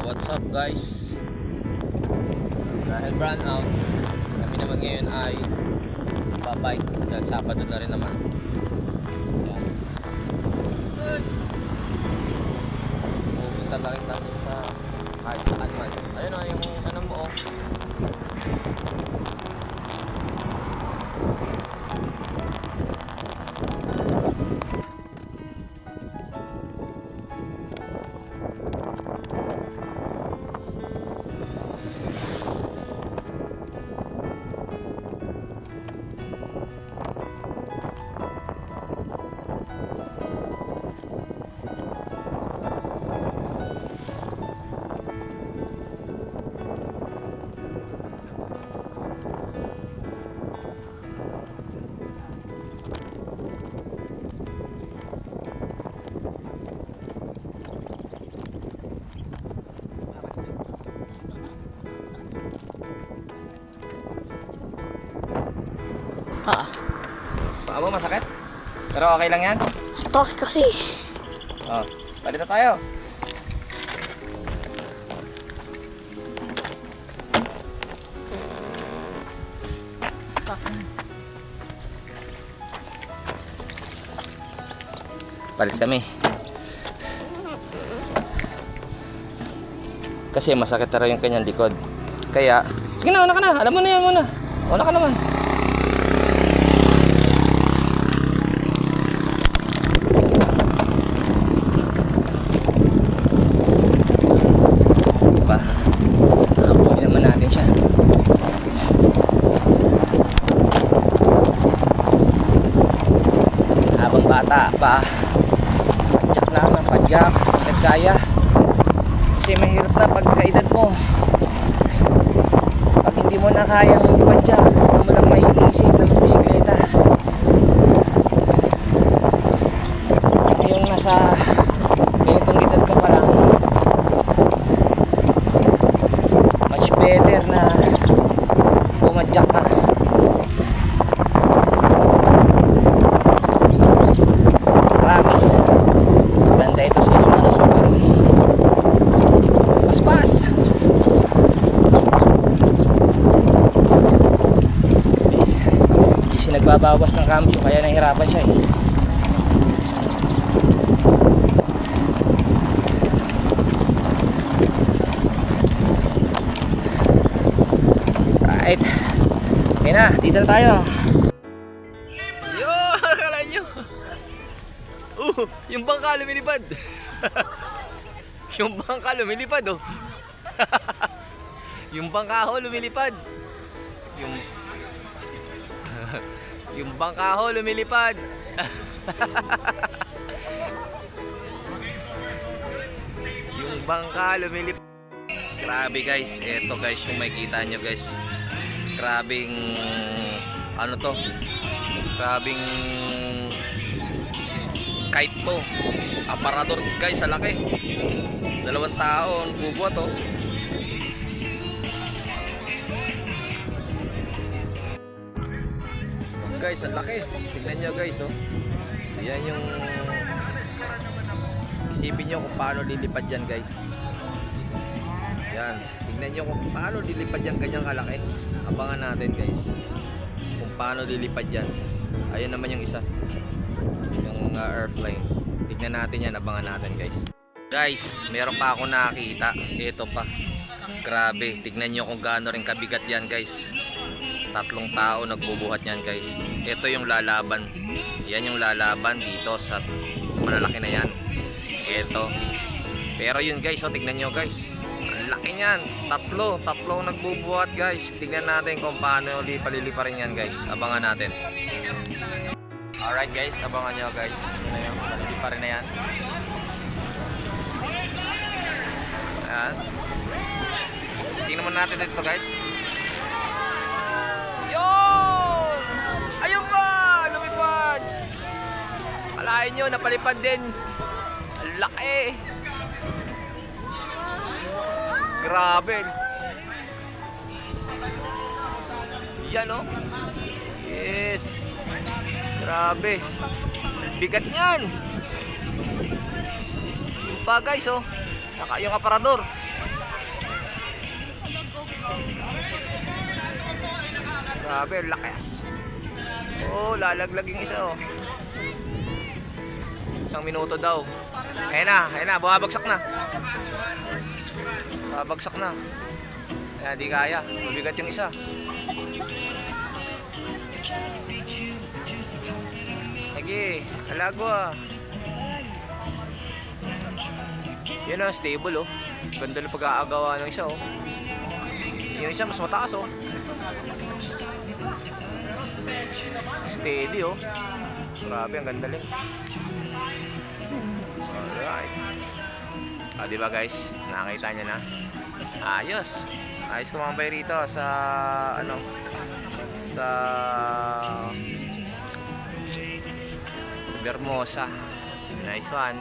What's up guys? Dahil brown out, kami naman ngayon ay babike dahil Sabado na rin naman. Pupunta lang kami sa kahit saan man. Ayun o, yung ano mo o. Paa mo masakit? Pero okay lang yan? Tos kasi. Oh, balik na tayo. Balik kami. Kasi masakit na raw yung kanyang likod. Kaya, sige na, una ka na. Alam mo na yan muna. Una ka naman. Hapunin naman natin siya. Habang bata pa, padyak na ng padyak. Hanggat kaya. Kasi mahirap na pagkaedad mo. Pag hindi mo na kayang padyak, saka mo lang may isip ng bisikleta. Yung nasa ganitong edad ka pa lang, much better na pumadyak ka. Promise, ganda ito sa inyong nasukan. Paspas! Hindi siya nagbabawas ng cambio kaya nahihirapan siya eh. Right. Okay na, dito na tayo. Yo, akala nyo. Yung bangka lumilipad. Yung bangka lumilipad oh. Yung bangka ho lumilipad. Yung bangka ho lumilipad. Yung bangka lumilipad. Grabe guys, eto guys yung makikita nyo guys. Grabing ano to? Grabing kite to. Aparador guys, sa laki. 2 taon bubuhat to. Guys, ang laki. Tignan nyo guys oh. Yan yung isipin nyo kung paano lilipad yan guys. Yan, tignan nyo kung paano lilipad yan ganyang kalaki. Abangan natin guys kung paano lilipad yan. Ayun naman yung isa, yung airplane. Tignan natin yan, abangan natin guys. Guys, meron pa ako nakakita. Ito pa, grabe. Tignan nyo kung gaano rin kabigat yan guys. 3 tao nagbubuhat yan guys. Ito yung lalaban. Yan yung lalaban dito sa malalaki na yan. Ito. Pero yun guys, oh, tignan nyo guys. Laki niyan, tatlong nagbubuhat guys. Tingnan natin kung paano paliliparin yan guys. Abangan natin. Alright guys, abangan nyo guys. Yun na yun, paliliparin na yan. Ayan. Tingnan mo natin dito guys. Yun! Ayun pa! Lumipad! Alain nyo, napalipad din. Ang laki! Grabe. Yan oh. Yes. Grabe. Bigat niyan. Yung pa guys oh. Saka yung aparador. Grabe, lakas. Oh, lalaglag yung isa oh. Isang minuto daw. Ayan na, bumabagsak na. Babagsak na. Ayan, di kaya. Mabigat yung isa. Sige, alago ah. Yun ah, stable oh. Ganda na pag-aagawa ng isa oh. Yung isa mas mataas oh. Steady oh. Grabe, ang ganda lang. Alright. Ah, diba guys? Nakakita nyo na. Ayos. Ayos tumambay rito sa ano, sa Vermosa. Nice one.